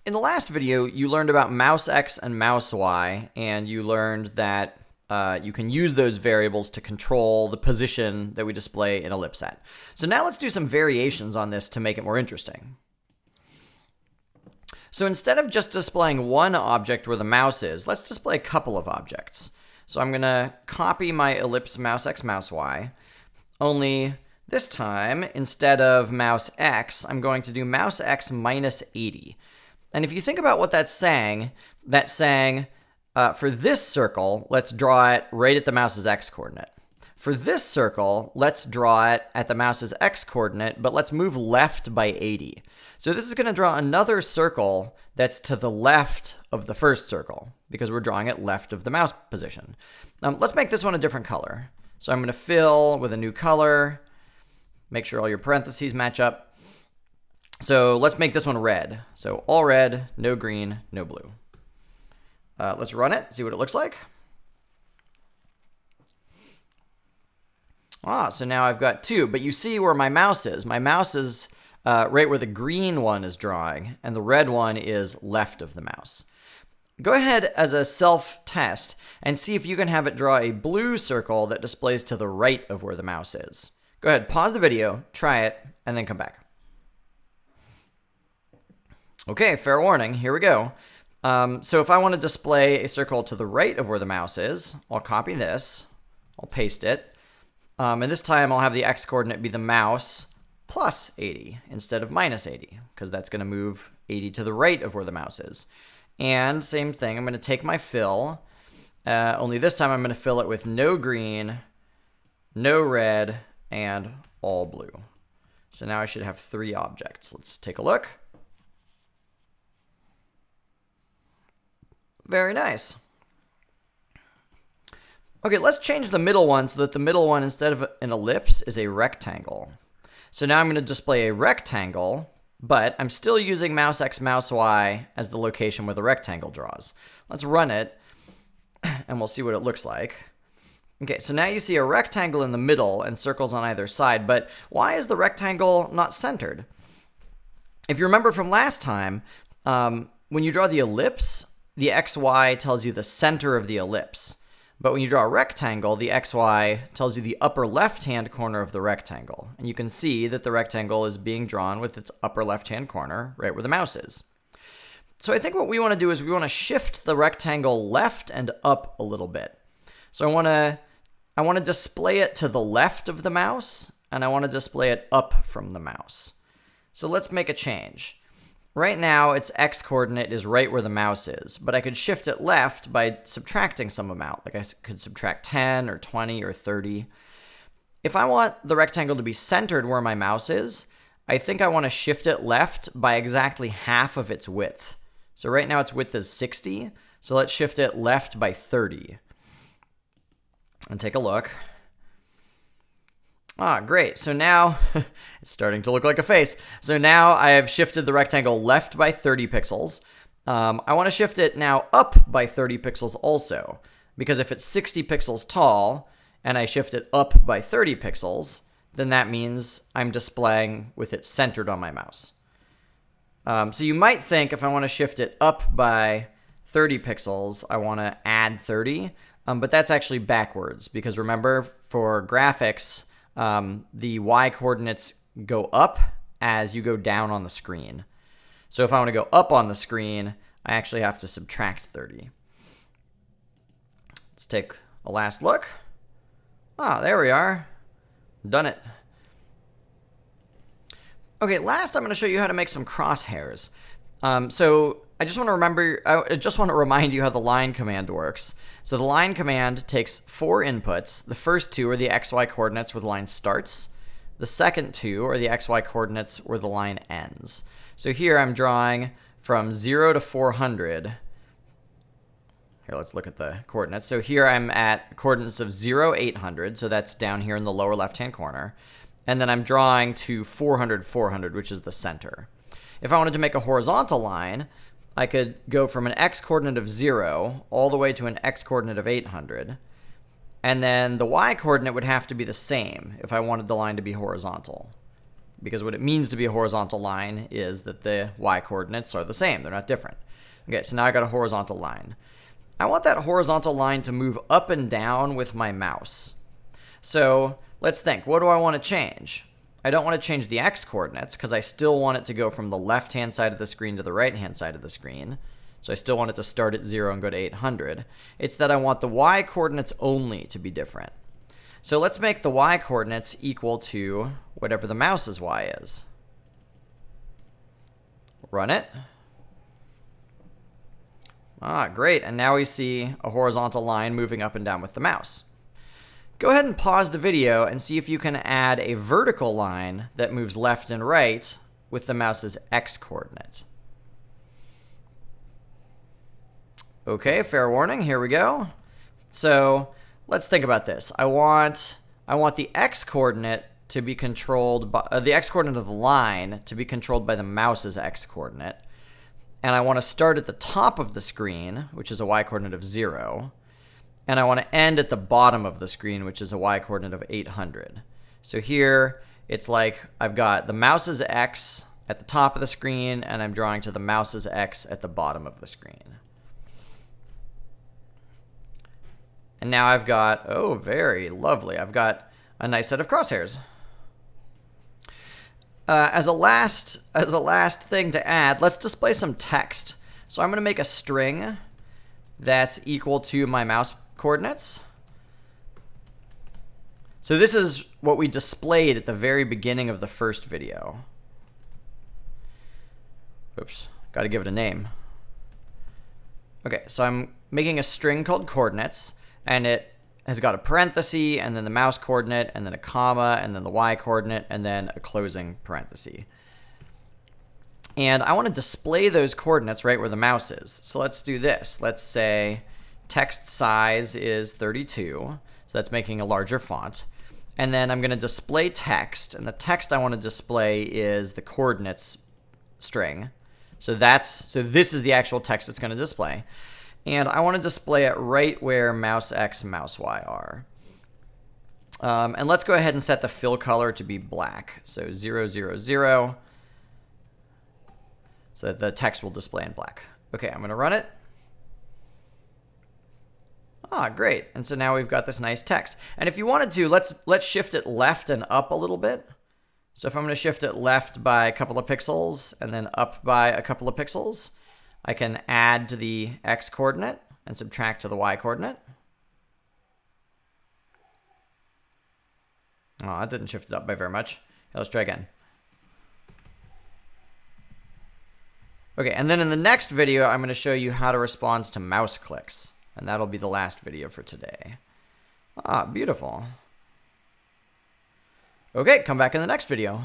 In the last video, you learned about mouse X and mouse Y, and you learned that you can use those variables to control the position that we display in ellipse at. So now let's do some variations on this to make it more interesting. So instead of just displaying one object where the mouse is, let's display a couple of objects. So I'm going to copy my ellipse mouse X, mouse Y, only this time, instead of mouse X, I'm going to do mouse X minus 80. And if you think about what that's saying for this circle, let's draw it right at the mouse's X coordinate. For this circle, let's draw it at the mouse's X coordinate, but let's move left by 80. So this is going to draw another circle that's to the left of the first circle, because we're drawing it left of the mouse position. Let's make this one a different color. So I'm going to fill with a new color. Make sure all your parentheses match up. So let's make this one red. So all red, no green, no blue. Let's run it, see what it looks like. So now I've got two, but you see where my mouse is. My mouse is right where the green one is drawing, and the red one is left of the mouse. Go ahead as a self-test and see if you can have it draw a blue circle that displays to the right of where the mouse is. Go ahead, pause the video, try it, and then come back. Okay, fair warning, here we go. So if I want to display a circle to the right of where the mouse is, I'll copy this, I'll paste it, and this time I'll have the X coordinate be the mouse plus 80 instead of minus 80, because that's going to move 80 to the right of where the mouse is. And same thing, I'm going to take my fill, only this time I'm going to fill it with no green, no red, and all blue. So now I should have three objects. Let's take a look. Very nice. Okay, let's change the middle one so that the middle one, instead of an ellipse, is a rectangle. So now I'm going to display a rectangle, but I'm still using mouse X, mouse Y as the location where the rectangle draws. Let's run it, and we'll see what it looks like. Okay, so now you see a rectangle in the middle and circles on either side, but why is the rectangle not centered? If you remember from last time, when you draw the ellipse, the XY tells you the center of the ellipse. But when you draw a rectangle, the XY tells you the upper left-hand corner of the rectangle. And you can see that the rectangle is being drawn with its upper left-hand corner right where the mouse is. So I think what we want to do is we want to shift the rectangle left and up a little bit. So I want to display it to the left of the mouse, and I want to display it up from the mouse. So let's make a change. Right now, its X coordinate is right where the mouse is, but I could shift it left by subtracting some amount. Like I could subtract 10 or 20 or 30. If I want the rectangle to be centered where my mouse is, I think I want to shift it left by exactly half of its width. So right now its width is 60, so let's shift it left by 30. And take a look. Great. So now it's starting to look like a face. So now I have shifted the rectangle left by 30 pixels. I want to shift it now up by 30 pixels also, because if it's 60 pixels tall and I shift it up by 30 pixels, then that means I'm displaying with it centered on my mouse. So you might think if I want to shift it up by 30 pixels, I want to add 30, but that's actually backwards, because remember, for graphics, the Y coordinates go up as you go down on the screen. So if I want to go up on the screen, I actually have to subtract 30. Let's take a last look. There we are. Done it. Okay, last I'm going to show you how to make some crosshairs. So I just want to remind you how the line command works. So the line command takes 4 inputs. The first 2 are the XY coordinates where the line starts. The second 2 are the XY coordinates where the line ends. So here I'm drawing from 0 to 400. Here, let's look at the coordinates. So here I'm at coordinates of 0, 800. So that's down here in the lower left-hand corner. And then I'm drawing to 400, 400, which is the center. If I wanted to make a horizontal line, I could go from an X coordinate of 0 all the way to an X coordinate of 800. And then the Y coordinate would have to be the same if I wanted the line to be horizontal. because what it means to be a horizontal line is that the y coordinates are the same. They're not different. Okay, so now I got a horizontal line. I want that horizontal line to move up and down with my mouse. So let's think, what do I want to change? I don't want to change the x coordinates because I still want it to go from the left-hand side of the screen to the right-hand side of the screen. So I still want it to start at 0 and go to 800. It's that I want the y coordinates only to be different. So let's make the y coordinates equal to whatever the mouse's y is. Run it. Ah, great. And now we see a horizontal line moving up and down with the mouse. Go ahead and pause the video and see if you can add a vertical line that moves left and right with the mouse's x coordinate. Okay, fair warning, here we go. So let's think about this. I want the x coordinate to be controlled by the x coordinate of the line to be controlled by the mouse's x coordinate. And I want to start at the top of the screen, which is a y coordinate of 0. And I want to end at the bottom of the screen, which is a y coordinate of 800. So here, it's like I've got the mouse's x at the top of the screen, and I'm drawing to the mouse's x at the bottom of the screen. And now I've got, oh, very lovely. I've got a nice set of crosshairs. As a last thing to add, let's display some text. So I'm going to make a string that's equal to my mouse coordinates. So this is what we displayed at the very beginning of the first video. Oops, got to give it a name. Okay, so I'm making a string called coordinates, and it has got a parenthesis, and then the mouse coordinate, and then a comma, and then the y coordinate, and then a closing parenthesis. And I want to display those coordinates right where the mouse is. So let's do this. Let's say text size is 32, so that's making a larger font. And then I'm going to display text, and the text I want to display is the coordinates string. So this is the actual text it's going to display. And I want to display it right where mouse x, mouse y are. And let's go ahead and set the fill color to be black. So 0, 0, 0. So that the text will display in black. Okay, I'm going to run it. Ah, great. And so now we've got this nice text. And if you wanted to, let's shift it left and up a little bit. So if I'm going to shift it left by a couple of pixels and then up by a couple of pixels, I can add to the x coordinate and subtract to the y coordinate. Oh, that didn't shift it up by very much. Let's try again. Okay, and then in the next video, I'm going to show you how to respond to mouse clicks. And that'll be the last video for today. Ah, beautiful. Okay, come back in the next video.